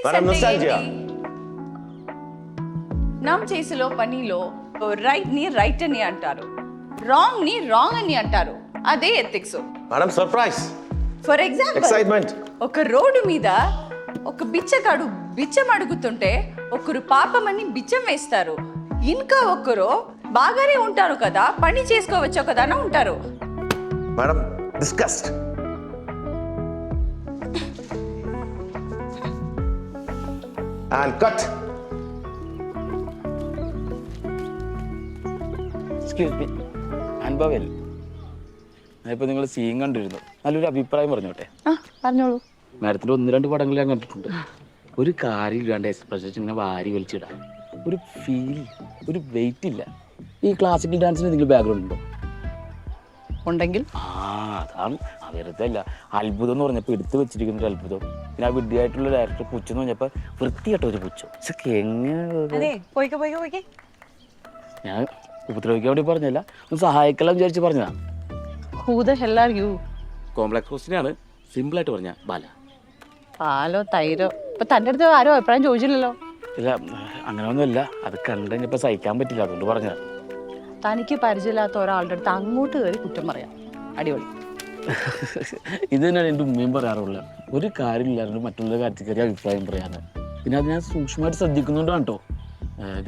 Ethics అంటే నమ్ చేసిలో పనిలో రైట్ ని రైట్ అని అంటారు, రాంగ్ ని రాంగ్ అని అంటారు. అదే ethics. Madam surprise. For example excitement. ఒక రోడ్డు మీద ఒక బిచ్చగాడు బిచ్చం అడుగుతుంటే ఒకరు పాపమని బిచ్చం వేస్తారు, ఇంకా ఒకరు బాగానే ఉంటారు కదా, పని చేసుకోవచ్చు కదా అని ఉంటారు. Madam discussed. And cut. Excuse me, അനുഭവൽ ഞാനിപ്പോൾ നിങ്ങൾ സീൻ കണ്ടിരുന്നു, നല്ലൊരു അഭിപ്രായം പറഞ്ഞോട്ടെ. പറഞ്ഞോളൂ. മാഡത്തിൻ്റെ 1-2 പടങ്ങൾ ഞാൻ കണ്ടിട്ടുണ്ട്. ഒരു കാര്യം ഇല്ലാണ്ട് എക്സ്പ്രഷൻ ഇങ്ങനെ വാരി വലിച്ചിടാം, ഒരു ഫീൽ, ഒരു വെയിറ്റ് ഇല്ല. ഈ ക്ലാസിക്കൽ ഡാൻസിന് എന്തെങ്കിലും ബാക്ക്ഗ്രൗണ്ട് ഉണ്ടോ? ഉണ്ടെങ്കിൽ അതാണ് വെറുതെ അല്ല. അത്ഭുതം എന്ന് പറഞ്ഞപ്പോൾ എടുത്തു വെച്ചിരിക്കുന്ന ഒരു അത്ഭുതം. പിന്നെ ആ വിഡ്ഢിയായിട്ടുള്ള ഡയറക്ടർ പുച്ഛെന്ന് പറഞ്ഞപ്പോൾ വൃത്തിയായിട്ട ഒരു പുച്ഛം. ഇതൊക്കെ എങ്ങനെ ഞാൻ ഉപദ്രവിക്കാൻ വേണ്ടി പറഞ്ഞല്ല, ഒന്ന് സഹായിக்கலாம் വിചാരിച്ച് പറഞ്ഞതാ. Who the hell are you? Complex ക്വസ്റ്റ്യനാണ്, സിമ്പിളായിട്ട് പറഞ്ഞ ബാല. പാലോ തൈരോ ഇപ്പൊ തൻ്റെ അടുത്ത് ആരോ അഭിപ്രായം ചോദിച്ചില്ലല്ലോ. ഇല്ല അങ്ങനെയൊന്നുമില്ല, അത് കണ്ടുകഴിഞ്ഞപ്പോൾ സഹിക്കാൻ പറ്റില്ല, അതുകൊണ്ട് പറഞ്ഞതാ. തനിക്ക് പരിചയമില്ലാത്ത ഒരാളുടെ അടുത്ത് അങ്ങോട്ട് കയറി കുറ്റം പറയാം. അടിപൊളി. ഇത് തന്നെയാണ് എൻ്റെ ഉമ്മയും പറയാറുള്ളത്. ഒരു കാര്യമില്ലാണ്ട് മറ്റുള്ള കാര്യത്തിൽ കയറി അഭിപ്രായം പറയാറ്. പിന്നെ അത് ഞാൻ സൂക്ഷ്മമായിട്ട് ശ്രദ്ധിക്കുന്നുണ്ടാണ് കേട്ടോ,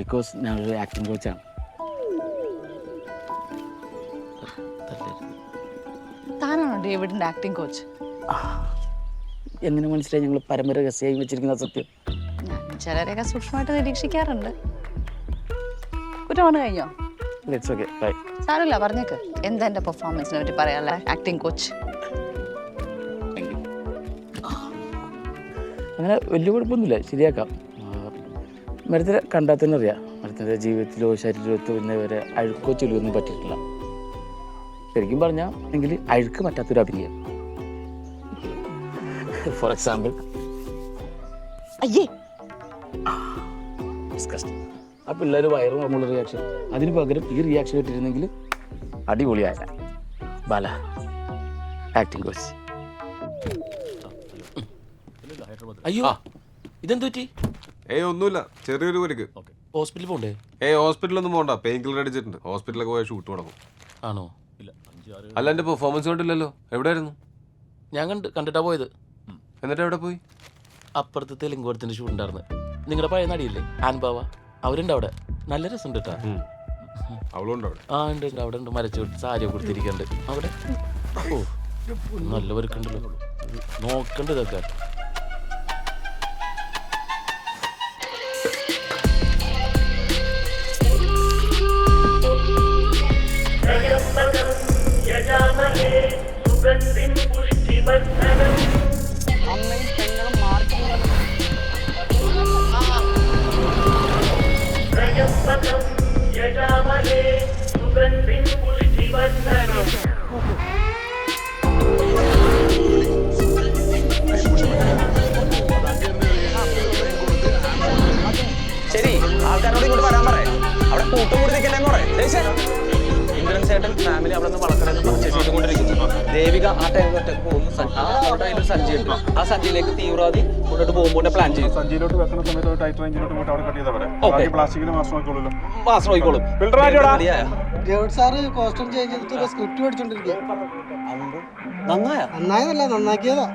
ബിക്കോസ് ഞാനൊരു ആക്ടിങ് കോച്ചാണ്. താനാണോ ഡേവിഡിന്റെ ആക്ടിങ് കോച്ച്? എങ്ങനെ മനസ്സിലായി ഞങ്ങൾ പരമരഹസ്യമായി വെച്ചിരിക്കുന്ന സത്യം? ഞാൻ ചിലരെയൊക്കെ സൂക്ഷ്മമായിട്ട് നിരീക്ഷിക്കാറുണ്ട്. കുറ്റമാണ് കഴിഞ്ഞോ? It's okay, bye. സാരമില്ല, പറഞ്ഞേക്ക്. എന്താ എൻ്റെ പെർഫോമൻസിനെ പറ്റി പറയാല്ലേ ആക്ടിങ് കോച്ച്? അങ്ങനെ വലിയ കുഴപ്പമൊന്നുമില്ല, ശരിയാക്കാം. മരത്തിനെ കണ്ടാൽ തന്നെ അറിയാം, മരത്തിൻ്റെ ജീവിതത്തിലോ ശരീരത്തിലോ ഇന്നവരെ അഴുക്കോ ചെളിയൊന്നും പറ്റിയിട്ടില്ല. ശരിക്കും പറഞ്ഞാൽ എങ്കിൽ അഴുക്ക് പറ്റാത്തൊരു അഭിനയം. ഫോർ എക്സാമ്പിൾ, അയ്യേ ആ പിള്ളേർ വയറ് നമ്മളുടെ റിയാക്ഷൻ, അതിന് പകരം ഈ റിയാക്ഷൻ ഇട്ടിരുന്നെങ്കിൽ അടിപൊളിയായ ബാല ആക്ടിങ് കോച്ച്. അയ്യോ ഇതെന്തു പറ്റി? ഒന്നുമില്ല, ചെറിയൊരു പരിക്ക്. ഹോസ്പിറ്റലിൽ പോണ്ടേ? ഹോസ്പിറ്റലൊന്നും പോകണ്ട, പെയിൻ കില്ലർ അടിച്ചിട്ടുണ്ട്. ഹോസ്പിറ്റലൊക്കെ പോയാൽ ഷൂട്ട് തുടങ്ങും. ആണോ? അല്ല എൻ്റെ പെർഫോമൻസ് കണ്ടില്ലല്ലോ, എവിടെയായിരുന്നു? ഞാൻ കണ്ടിട്ടാ പോയത്. എന്നിട്ട് എവിടെ പോയി? അപ്പുറത്തെ തെലുങ്കോടത്തിന്റെ ഷൂട്ട് ഉണ്ടായിരുന്നു. നിങ്ങളുടെ പഴയ നടിയില്ലേ അനുഭവ, അവരുണ്ട് അവിടെ. നല്ല രസമുണ്ട് കേട്ടാ. അവളുണ്ടോ അവിടെ? ആ ഉണ്ട്, അവിടെ ഉണ്ട്. മരച്ചോട്ട് സാരി കൊടുത്തിരിക്കുന്നുണ്ട് അവിടെ. ഓ നല്ല വർക്കുണ്ടല്ലോ, നോക്കണ്ട ഇതൊക്കെ. ശരി, ആൾക്കാരോട് ഇങ്ങോട്ട് വരാൻ പറയേ. അവിടെ കൂട്ടും കൂടി നിൽക്കണ്ടെന്ന് പറയേ. ഇന്ദ്രൻ ചേട്ടൻ ഫാമിലി അവിടെ നിന്ന് വളർത്തണമെന്ന് പർച്ചേസ് ചെയ്തുകൊണ്ടിരിക്കുന്നു. ദേവിക ആ ടൈം ഒറ്റക്ക് പോകുന്നു. അവിടെ അതിലൊരു സഞ്ചി ഉണ്ട്, ആ സഞ്ചിയിലേക്ക് തീവ്രവാദി മുന്നോട്ട് പോകുമ്പോൾ പ്ലാൻ ചെയ്യും. സഞ്ചിയിലോട്ട് വെക്കുന്ന സമയത്ത് ടൈറ്റ് റേഞ്ചിലോട്ട് പോയിട്ട് അവിടെ കട്ട് ചെയ്താൽ പറയാം. പ്ലാസ്റ്റിക്കിന് മാസ്റ്റർ നോക്കിക്കോളൂ. മാസ്റ്റർ നോക്കിക്കോളും. ഡേവിഡ് സാറ് കോസ്റ്റ്യൂം ചേഞ്ച് ചെയ്തിട്ട് ഒരു സ്ക്രിപ്റ്റ് പഠിച്ചോണ്ടിരിക്കുക. നന്നായ നന്നായതല്ല, നന്നാക്കിയതാ.